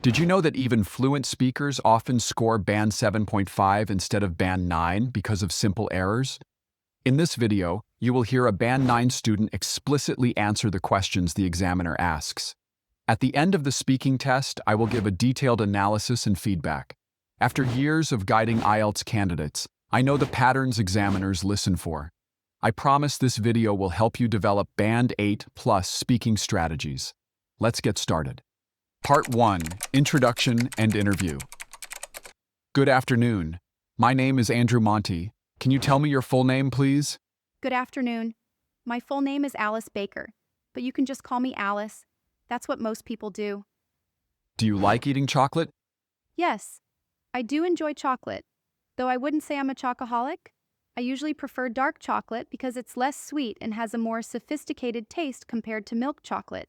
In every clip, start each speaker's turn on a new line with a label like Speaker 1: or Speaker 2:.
Speaker 1: Did you know that even fluent speakers often score band 7.5 instead of band 9 because of simple errors? In this video, you will hear a band 9 student explicitly answer the questions the examiner asks. At the end of the speaking test, I will give a detailed analysis and feedback. After years of guiding IELTS candidates, I know the patterns examiners listen for. I promise this video will help you develop Band 8 plus speaking strategies. Let's get started. Part 1, Introduction and Interview. Good afternoon. My name is Andrew Monty. Can you tell me your full name, please?
Speaker 2: Good afternoon. My full name is Alice Baker, but you can just call me Alice. That's what most people do.
Speaker 1: Do you like eating chocolate?
Speaker 2: Yes, I do enjoy chocolate, though I wouldn't say I'm a chocoholic. I usually prefer dark chocolate because it's less sweet and has a more sophisticated taste compared to milk chocolate.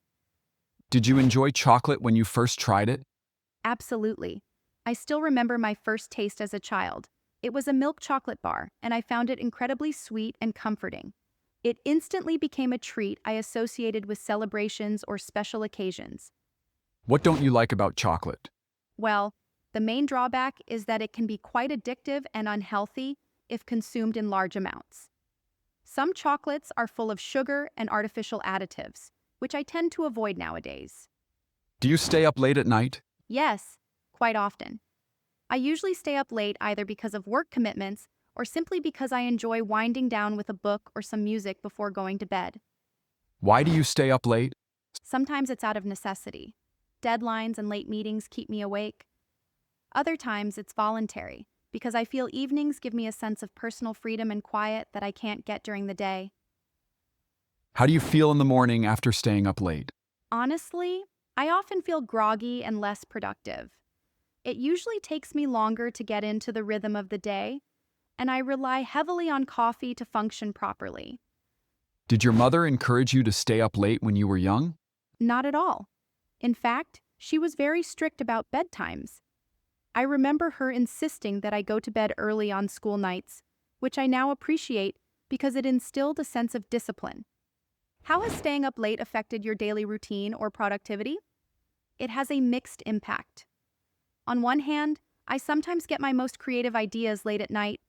Speaker 1: Did you enjoy chocolate when you first tried it?
Speaker 2: Absolutely. I still remember my first taste as a child. It was a milk chocolate bar, and I found it incredibly sweet and comforting. It instantly became a treat I associated with celebrations or special occasions.
Speaker 1: What don't you like about chocolate?
Speaker 2: Well, the main drawback is that it can be quite addictive and unhealthy if consumed in large amounts. Some chocolates are full of sugar and artificial additives, which I tend to avoid nowadays.
Speaker 1: Do you stay up late at night?
Speaker 2: Yes, quite often. I usually stay up late either because of work commitments or simply because I enjoy winding down with a book or some music before going to bed.
Speaker 1: Why do you stay up late?
Speaker 2: Sometimes it's out of necessity. Deadlines and late meetings keep me awake. Other times it's voluntary, because I feel evenings give me a sense of personal freedom and quiet that I can't get during the day.
Speaker 1: How do you feel in the morning after staying up late?
Speaker 2: Honestly, I often feel groggy and less productive. It usually takes me longer to get into the rhythm of the day, and I rely heavily on coffee to function properly.
Speaker 1: Did your mother encourage you to stay up late when you were young?
Speaker 2: Not at all. In fact, she was very strict about bedtimes. I remember her insisting that I go to bed early on school nights, which I now appreciate because it instilled a sense of discipline. How has staying up late affected your daily routine or productivity? It has a mixed impact. On one hand, I sometimes get my most creative ideas late at night.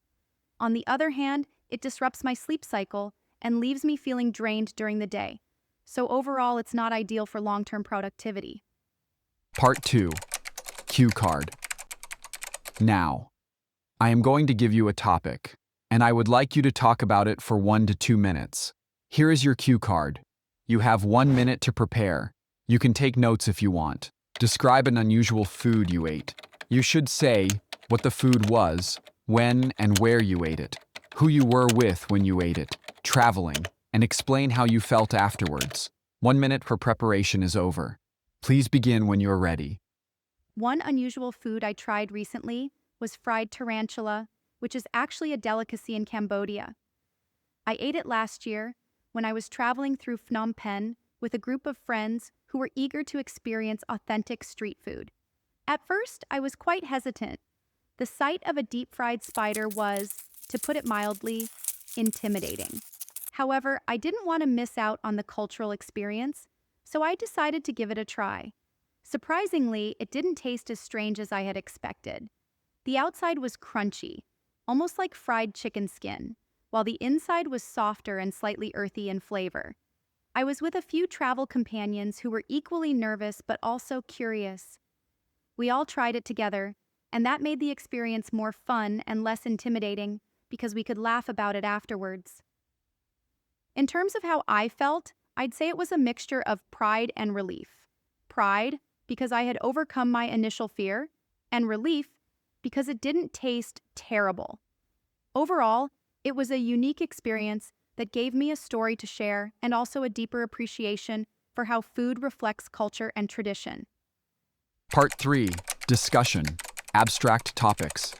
Speaker 2: On the other hand, it disrupts my sleep cycle and leaves me feeling drained during the day. So overall, it's not ideal for long-term productivity.
Speaker 1: Part 2, Cue Card. Now, I am going to give you a topic, and I would like you to talk about it for 1 to 2 minutes. Here is your cue card. You have 1 minute to prepare. You can take notes if you want. Describe an unusual food you ate. You should say what the food was, when and where you ate it, who you were with when you ate it, traveling, and explain how you felt afterwards. 1 minute for preparation is over. Please begin when you're ready.
Speaker 2: One unusual food I tried recently was fried tarantula, which is actually a delicacy in Cambodia. I ate it last year when I was traveling through Phnom Penh with a group of friends who were eager to experience authentic street food. At first, I was quite hesitant. The sight of a deep-fried spider was, to put it mildly, intimidating. However, I didn't want to miss out on the cultural experience, so I decided to give it a try. Surprisingly, it didn't taste as strange as I had expected. The outside was crunchy, almost like fried chicken skin, while the inside was softer and slightly earthy in flavor. I was with a few travel companions who were equally nervous but also curious. We all tried it together, and that made the experience more fun and less intimidating because we could laugh about it afterwards. In terms of how I felt, I'd say it was a mixture of pride and relief. Pride, because I had overcome my initial fear, and relief, because it didn't taste terrible. Overall, it was a unique experience that gave me a story to share and also a deeper appreciation for how food reflects culture and tradition.
Speaker 1: Part 3, Discussion, Abstract Topics.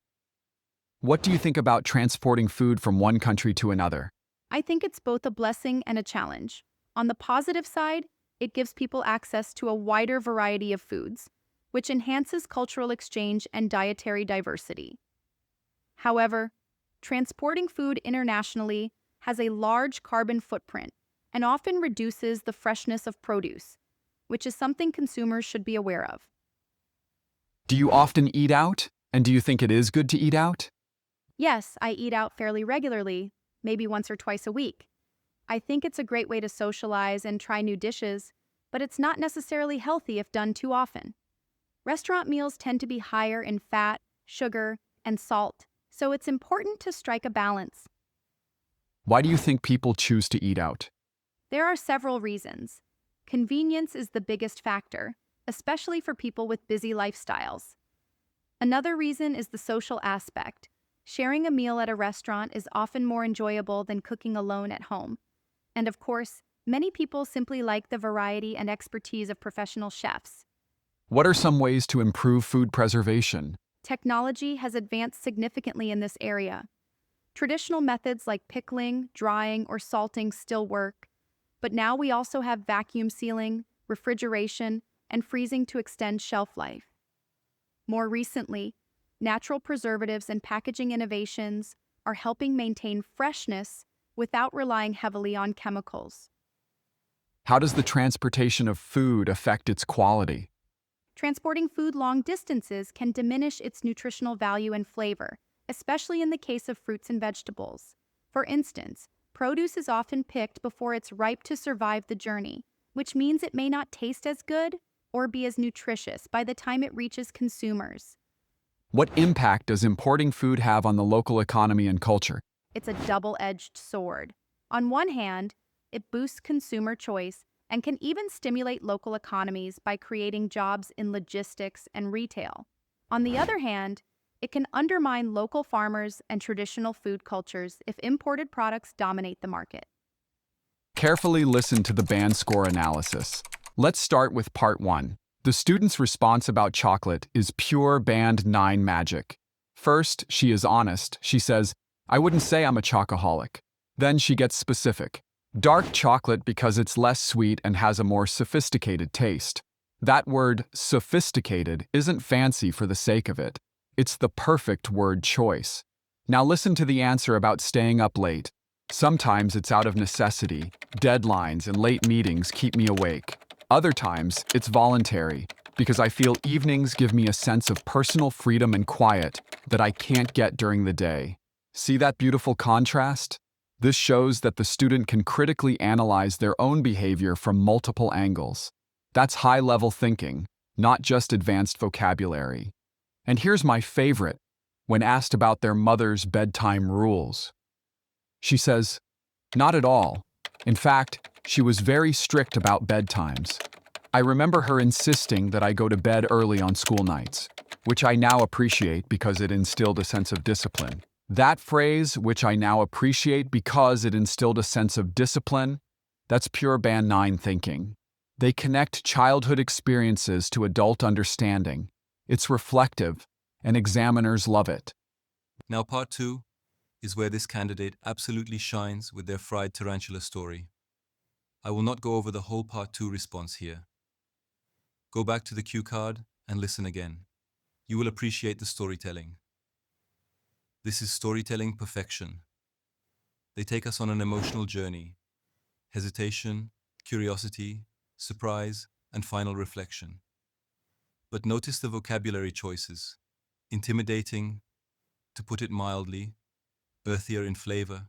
Speaker 1: What do you think about transporting food from one country to another?
Speaker 2: I think it's both a blessing and a challenge. On the positive side, it gives people access to a wider variety of foods, which enhances cultural exchange and dietary diversity. However, transporting food internationally has a large carbon footprint and often reduces the freshness of produce, which is something consumers should be aware of.
Speaker 1: Do you often eat out? And do you think it is good to eat out?
Speaker 2: Yes, I eat out fairly regularly, maybe once or twice a week. I think it's a great way to socialize and try new dishes, but it's not necessarily healthy if done too often. Restaurant meals tend to be higher in fat, sugar, and salt, so it's important to strike a balance.
Speaker 1: Why do you think people choose to eat out?
Speaker 2: There are several reasons. Convenience is the biggest factor, especially for people with busy lifestyles. Another reason is the social aspect. Sharing a meal at a restaurant is often more enjoyable than cooking alone at home. And of course, many people simply like the variety and expertise of professional chefs.
Speaker 1: What are some ways to improve food preservation?
Speaker 2: Technology has advanced significantly in this area. Traditional methods like pickling, drying, or salting still work, but now we also have vacuum sealing, refrigeration, and freezing to extend shelf life. More recently, natural preservatives and packaging innovations are helping maintain freshness without relying heavily on chemicals.
Speaker 1: How does the transportation of food affect its quality?
Speaker 2: Transporting food long distances can diminish its nutritional value and flavor, especially in the case of fruits and vegetables. For instance, produce is often picked before it's ripe to survive the journey, which means it may not taste as good or be as nutritious by the time it reaches consumers.
Speaker 1: What impact does importing food have on the local economy and culture?
Speaker 2: It's a double-edged sword. On one hand, it boosts consumer choice and can even stimulate local economies by creating jobs in logistics and retail. On the other hand, it can undermine local farmers and traditional food cultures if imported products dominate the market.
Speaker 1: Carefully listen to the band score analysis. Let's start with part 1. The student's response about chocolate is pure band 9 magic. First, she is honest. She says, I wouldn't say I'm a chocoholic. Then she gets specific. Dark chocolate because it's less sweet and has a more sophisticated taste. That word, sophisticated, isn't fancy for the sake of it. It's the perfect word choice. Now listen to the answer about staying up late. Sometimes it's out of necessity. Deadlines and late meetings keep me awake. Other times, it's voluntary, because I feel evenings give me a sense of personal freedom and quiet that I can't get during the day. See that beautiful contrast? This shows that the student can critically analyze their own behavior from multiple angles. That's high-level thinking, not just advanced vocabulary. And here's my favorite, when asked about their mother's bedtime rules. She says, not at all. In fact, she was very strict about bedtimes. I remember her insisting that I go to bed early on school nights, which I now appreciate because it instilled a sense of discipline. That phrase, which I now appreciate because it instilled a sense of discipline, that's pure Band 9 thinking. They connect childhood experiences to adult understanding. It's reflective, and examiners love it.
Speaker 3: Now part 2 is where this candidate absolutely shines with their fried tarantula story. I will not go over the whole part 2 response here. Go back to the cue card and listen again. You will appreciate the storytelling. This is storytelling perfection. They take us on an emotional journey. Hesitation, curiosity, surprise, and final reflection. But notice the vocabulary choices. Intimidating, to put it mildly, earthier in flavor.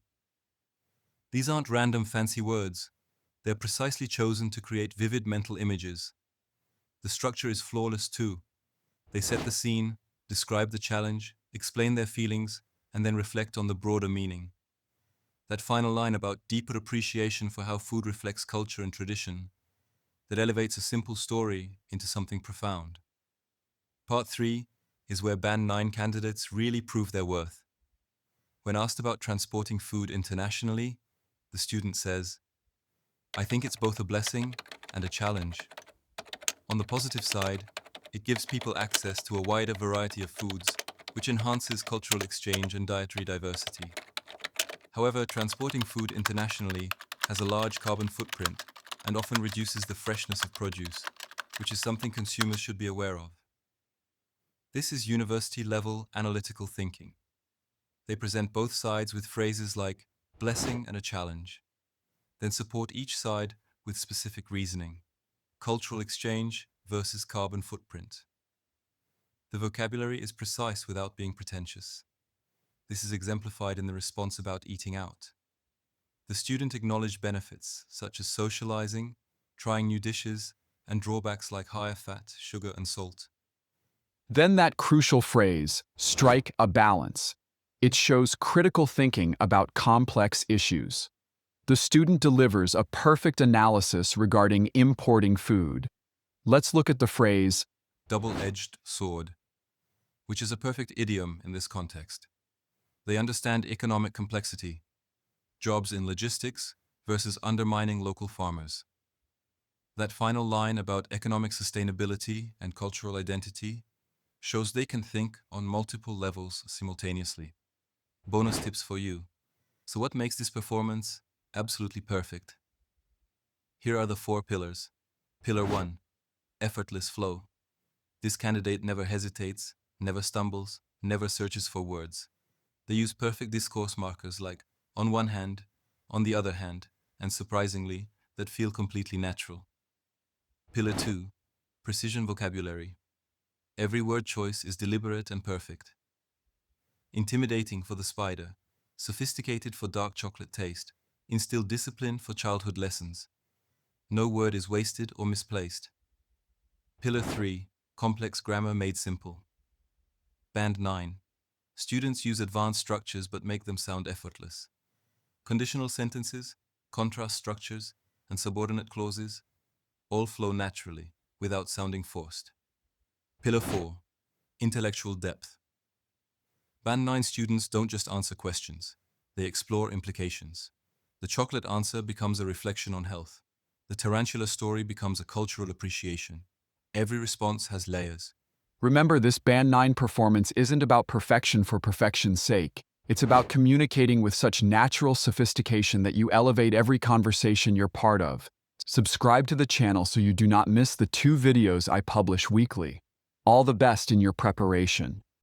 Speaker 3: These aren't random fancy words. They're precisely chosen to create vivid mental images. The structure is flawless too. They set the scene, describe the challenge, explain their feelings, and then reflect on the broader meaning. That final line about deeper appreciation for how food reflects culture and tradition, that elevates a simple story into something profound. Part 3 is where Band 9 candidates really prove their worth. When asked about transporting food internationally, the student says, I think it's both a blessing and a challenge. On the positive side, it gives people access to a wider variety of foods, which enhances cultural exchange and dietary diversity. However, transporting food internationally has a large carbon footprint and often reduces the freshness of produce, which is something consumers should be aware of. This is university-level analytical thinking. They present both sides with phrases like blessing and a challenge, then support each side with specific reasoning. Cultural exchange versus carbon footprint. The vocabulary is precise without being pretentious. This is exemplified in the response about eating out. The student acknowledged benefits, such as socializing, trying new dishes, and drawbacks like higher fat, sugar, and salt.
Speaker 1: Then that crucial phrase, strike a balance. It shows critical thinking about complex issues. The student delivers a perfect analysis regarding importing food. Let's look at the phrase,
Speaker 3: Double-edged sword, which is a perfect idiom in this context. They understand economic complexity, jobs in logistics versus undermining local farmers. That final line about economic sustainability and cultural identity shows they can think on multiple levels simultaneously. Bonus tips for you. So what makes this performance absolutely perfect? Here are the 4 pillars. Pillar 1, effortless flow. This candidate never hesitates, never stumbles, never searches for words. They use perfect discourse markers like on one hand, on the other hand, and surprisingly, that feel completely natural. Pillar 2, precision vocabulary. Every word choice is deliberate and perfect. Intimidating for the spider, sophisticated for dark chocolate taste, instill discipline for childhood lessons. No word is wasted or misplaced. Pillar 3, complex grammar made simple. Band 9, students use advanced structures but make them sound effortless. Conditional sentences, contrast structures, and subordinate clauses all flow naturally without sounding forced. Pillar 4, intellectual depth. Band 9 students don't just answer questions, they explore implications. The chocolate answer becomes a reflection on health. The tarantula story becomes a cultural appreciation. Every response has layers.
Speaker 1: remember, this Band 9 performance isn't about perfection for perfection's sake. It's about communicating with such natural sophistication that you elevate every conversation you're part of. Subscribe to the channel so you do not miss the 2 videos I publish weekly. All the best in your preparation.